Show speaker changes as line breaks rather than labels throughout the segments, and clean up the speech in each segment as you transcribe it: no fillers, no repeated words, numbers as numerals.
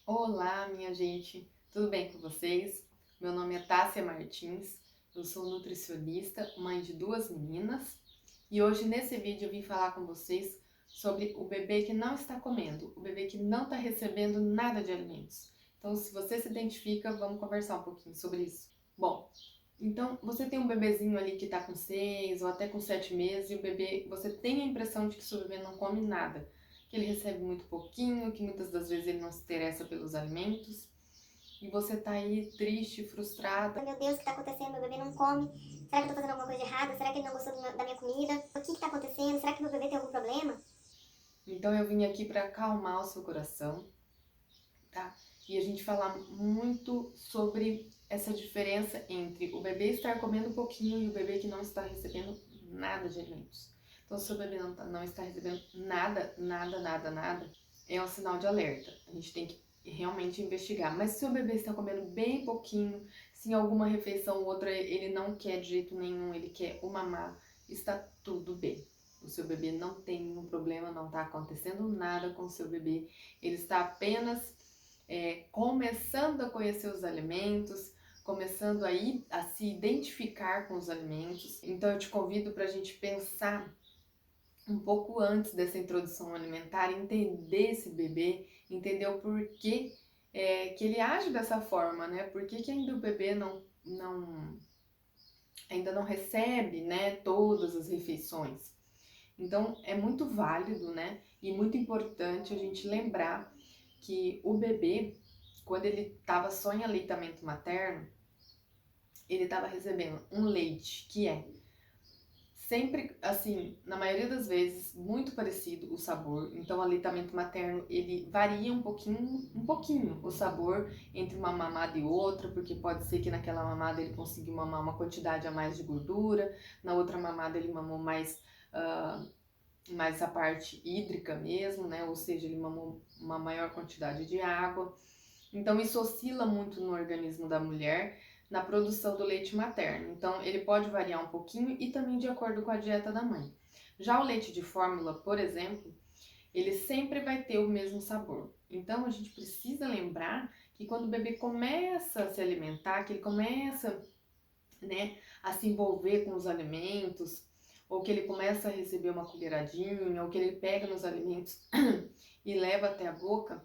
Olá, minha gente, tudo bem com vocês? Meu nome é Tássia Martins, eu sou nutricionista, mãe de duas meninas e hoje nesse vídeo eu vim falar com vocês sobre o bebê que não está comendo, o bebê que não está recebendo nada de alimentos. Então, se você se identifica, vamos conversar um pouquinho sobre isso. Bom, então você tem um bebezinho ali que está com 6 ou até com 7 meses e o bebê, você tem a impressão de que seu bebê não come nada, que ele recebe muito pouquinho, que muitas das vezes ele não se interessa pelos alimentos, e você tá aí triste, frustrada.
Meu Deus, o que tá acontecendo? Meu bebê não come. Será que eu tô fazendo alguma coisa de errada? Será que ele não gostou da minha comida? O que tá acontecendo? Será que meu bebê tem algum problema?
Então eu vim aqui para acalmar o seu coração, tá? E a gente falar muito sobre essa diferença entre o bebê estar comendo um pouquinho e o bebê que não está recebendo nada de alimentos. Então, se o bebê não está recebendo nada, é um sinal de alerta. A gente tem que realmente investigar. Mas se o bebê está comendo bem pouquinho, se em alguma refeição ou outra ele não quer de jeito nenhum, ele quer o mamar, está tudo bem. O seu bebê não tem nenhum problema, não está acontecendo nada com o seu bebê. Ele está apenas começando a conhecer os alimentos, começando a se identificar com os alimentos. Então eu te convido para a gente pensar um pouco antes dessa introdução alimentar, entender esse bebê, entender o porquê que ele age dessa forma, né? Por que ainda o bebê ainda não recebe, né, todas as refeições. Então é muito válido, né, e muito importante a gente lembrar que o bebê, quando ele estava só em aleitamento materno, ele estava recebendo um leite que é sempre, assim, na maioria das vezes, muito parecido o sabor. Então, o aleitamento materno, ele varia um pouquinho o sabor entre uma mamada e outra, porque pode ser que naquela mamada ele conseguiu mamar uma quantidade a mais de gordura, na outra mamada ele mamou mais a parte hídrica mesmo, né? Ou seja, ele mamou uma maior quantidade de água. Então, isso oscila muito no organismo da mulher na produção do leite materno. Então, ele pode variar um pouquinho e também de acordo com a dieta da mãe. Já o leite de fórmula, por exemplo, ele sempre vai ter o mesmo sabor. Então, a gente precisa lembrar que quando o bebê começa a se alimentar, que ele começa, né, a se envolver com os alimentos, ou que ele começa a receber uma colheradinha, ou que ele pega nos alimentos e leva até a boca,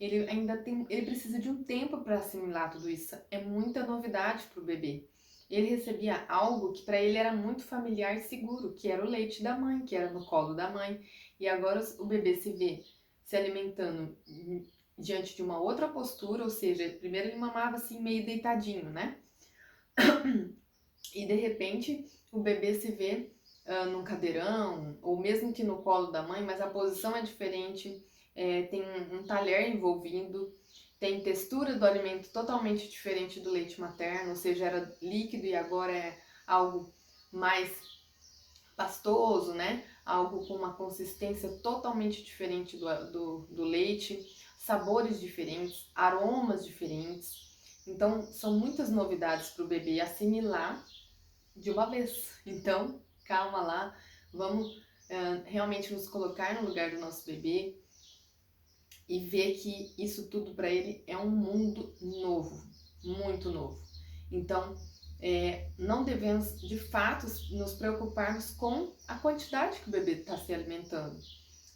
ele precisa de um tempo para assimilar tudo isso. É muita novidade para o bebê. Ele recebia algo que para ele era muito familiar e seguro, que era o leite da mãe, que era no colo da mãe. E agora o bebê se vê se alimentando diante de uma outra postura, ou seja, primeiro ele mamava assim meio deitadinho, né? E de repente o bebê se vê num cadeirão, ou mesmo que no colo da mãe, mas a posição é diferente, tem um talher envolvido, tem textura do alimento totalmente diferente do leite materno, ou seja, era líquido e agora é algo mais pastoso, né? Algo com uma consistência totalmente diferente do leite, sabores diferentes, aromas diferentes. Então, são muitas novidades para o bebê assimilar de uma vez. Então, calma lá, vamos realmente nos colocar no lugar do nosso bebê e ver que isso tudo para ele é um mundo novo, muito novo. Então, não devemos de fato nos preocuparmos com a quantidade que o bebê está se alimentando,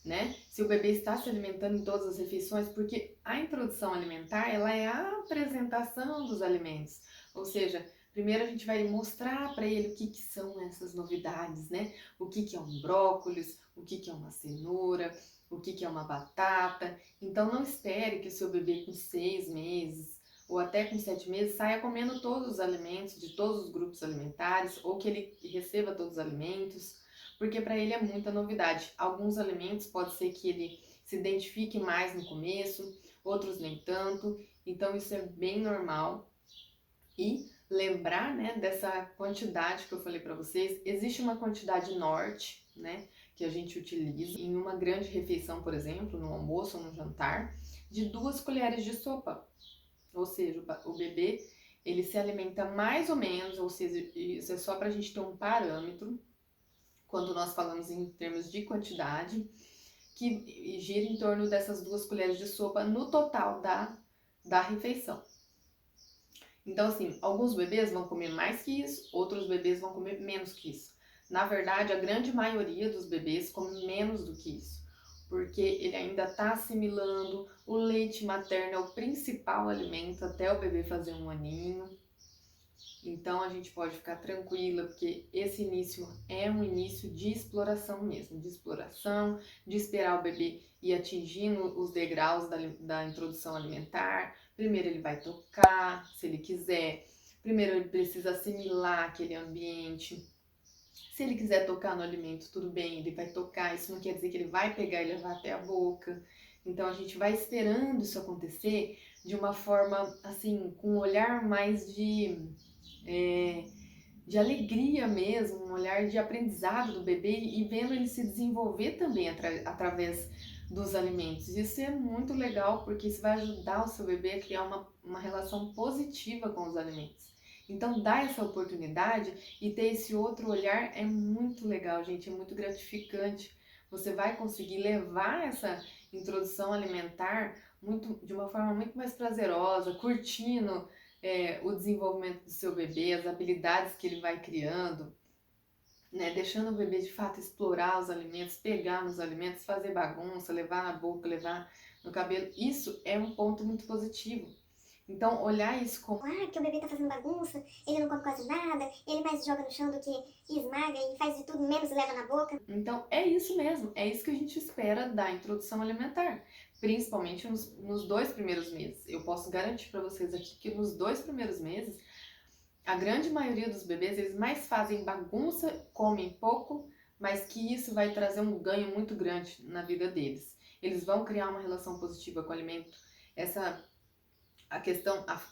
né? Se o bebê está se alimentando em todas as refeições, porque a introdução alimentar ela é a apresentação dos alimentos, ou seja, primeiro a gente vai mostrar para ele o que são essas novidades, né? O que é um brócolis, o que é uma cenoura, o que é uma batata. Então não espere que o seu bebê com 6 meses ou até com 7 meses saia comendo todos os alimentos de todos os grupos alimentares ou que ele receba todos os alimentos, porque para ele é muita novidade. Alguns alimentos pode ser que ele se identifique mais no começo, outros nem tanto. Então isso é bem normal. E lembrar, né, dessa quantidade que eu falei para vocês, existe uma quantidade norte, né, que a gente utiliza em uma grande refeição, por exemplo, no almoço ou no jantar, de 2 colheres de sopa. Ou seja, o bebê ele se alimenta mais ou menos, ou seja, isso é só para a gente ter um parâmetro quando nós falamos em termos de quantidade, que gira em torno dessas 2 colheres de sopa no total da refeição. Então, assim, alguns bebês vão comer mais que isso, outros bebês vão comer menos que isso. Na verdade, a grande maioria dos bebês come menos do que isso, porque ele ainda está assimilando. O leite materno é o principal alimento até o bebê fazer um aninho. Então a gente pode ficar tranquila, porque esse início é um início de exploração mesmo, de exploração, de esperar o bebê ir atingindo os degraus da introdução alimentar. Primeiro ele vai tocar, se ele quiser. Primeiro ele precisa assimilar aquele ambiente. Se ele quiser tocar no alimento, tudo bem, ele vai tocar. Isso não quer dizer que ele vai pegar e levar até a boca. Então a gente vai esperando isso acontecer de uma forma assim, com um olhar mais de alegria mesmo, um olhar de aprendizado do bebê e vendo ele se desenvolver também através dos alimentos. Isso é muito legal porque isso vai ajudar o seu bebê a criar uma relação positiva com os alimentos. Então, dar essa oportunidade e ter esse outro olhar é muito legal, gente, é muito gratificante. Você vai conseguir levar essa introdução alimentar de uma forma muito mais prazerosa, curtindo o desenvolvimento do seu bebê, as habilidades que ele vai criando, né? Deixando o bebê de fato explorar os alimentos, pegar nos alimentos, fazer bagunça, levar na boca, levar no cabelo. Isso é um ponto muito positivo. Então, olhar isso como
que o bebê tá fazendo bagunça, ele não come quase nada, ele mais joga no chão do que esmaga e faz de tudo menos leva na boca.
Então, é isso mesmo, é isso que a gente espera da introdução alimentar, principalmente nos 2 primeiros meses. Eu posso garantir para vocês aqui que nos 2 primeiros meses, a grande maioria dos bebês, eles mais fazem bagunça, comem pouco, mas que isso vai trazer um ganho muito grande na vida deles. Eles vão criar uma relação positiva com o alimento.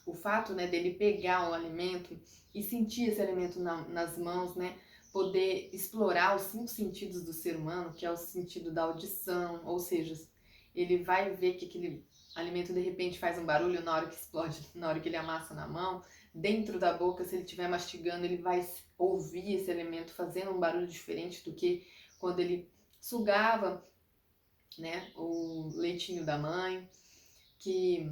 O fato, né, dele pegar o alimento e sentir esse alimento nas mãos, né, poder explorar os 5 sentidos do ser humano, que é o sentido da audição, ou seja, ele vai ver que aquele alimento de repente faz um barulho na hora que explode, na hora que ele amassa na mão, dentro da boca, se ele estiver mastigando, ele vai ouvir esse alimento fazendo um barulho diferente do que quando ele sugava, né, o leitinho da mãe, que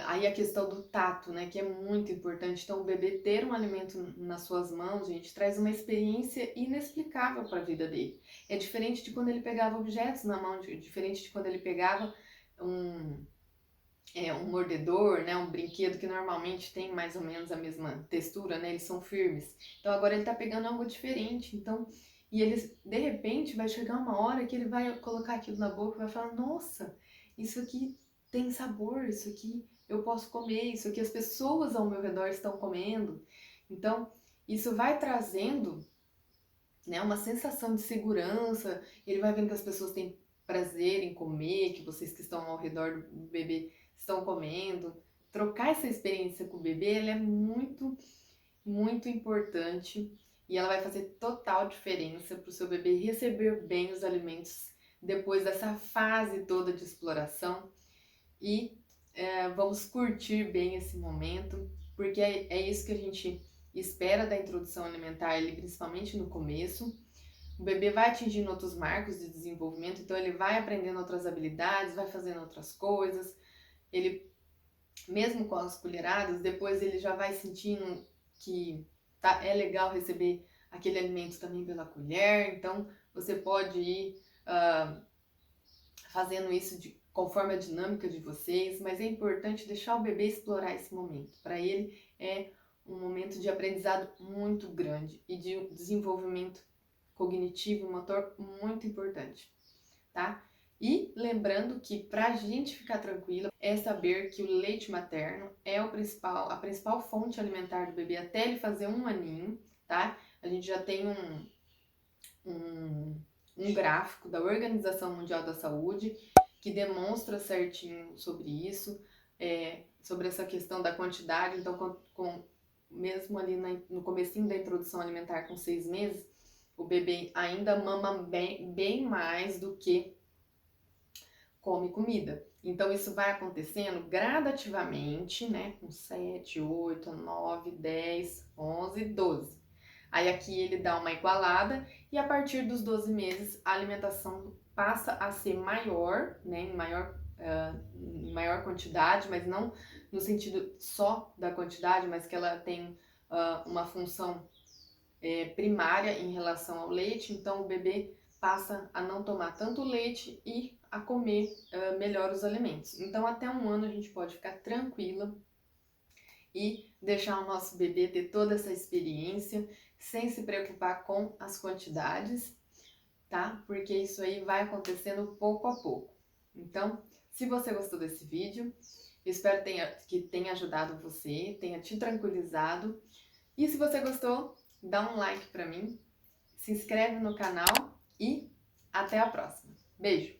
aí a questão do tato, né, que é muito importante. Então, o bebê ter um alimento nas suas mãos, gente, traz uma experiência inexplicável para a vida dele. É diferente de quando ele pegava objetos na mão, diferente de quando ele pegava um mordedor, né, um brinquedo que normalmente tem mais ou menos a mesma textura, né, eles são firmes. Então, agora ele está pegando algo diferente. Então, e ele, de repente, vai chegar uma hora que ele vai colocar aquilo na boca e vai falar: nossa, isso aqui tem sabor, isso aqui eu posso comer, isso aqui as pessoas ao meu redor estão comendo. Então, isso vai trazendo, né, uma sensação de segurança, ele vai vendo que as pessoas têm prazer em comer, que vocês que estão ao redor do bebê estão comendo. Trocar essa experiência com o bebê, ela é muito, muito importante e ela vai fazer total diferença para o seu bebê receber bem os alimentos depois dessa fase toda de exploração. E vamos curtir bem esse momento, porque é isso que a gente espera da introdução alimentar, principalmente no começo. O bebê vai atingindo outros marcos de desenvolvimento, então ele vai aprendendo outras habilidades, vai fazendo outras coisas. Ele, mesmo com as colheradas, depois ele já vai sentindo que é legal receber aquele alimento também pela colher. Então você pode ir fazendo isso conforme a dinâmica de vocês, mas é importante deixar o bebê explorar esse momento. Para ele é um momento de aprendizado muito grande e de desenvolvimento cognitivo e motor muito importante, tá? E lembrando que para a gente ficar tranquila é saber que o leite materno é a principal fonte alimentar do bebê até ele fazer um aninho, tá? A gente já tem um gráfico da Organização Mundial da Saúde que demonstra certinho sobre isso, sobre essa questão da quantidade. Então, mesmo ali no comecinho da introdução alimentar, com 6 meses, o bebê ainda mama bem mais do que come comida. Então, isso vai acontecendo gradativamente, né? Com 7, 8, 9, 10, 11, 12. Aí aqui ele dá uma igualada e a partir dos 12 meses a alimentação passa a ser maior, né? Em maior em maior quantidade, mas não no sentido só da quantidade, mas que ela tem uma função primária em relação ao leite, então o bebê passa a não tomar tanto leite e a comer melhor os alimentos. Então até 1 ano a gente pode ficar tranquila e deixar o nosso bebê ter toda essa experiência sem se preocupar com as quantidades, tá? Porque isso aí vai acontecendo pouco a pouco. Então, se você gostou desse vídeo, espero que tenha ajudado você, tenha te tranquilizado. E se você gostou, dá um like pra mim, se inscreve no canal e até a próxima. Beijo!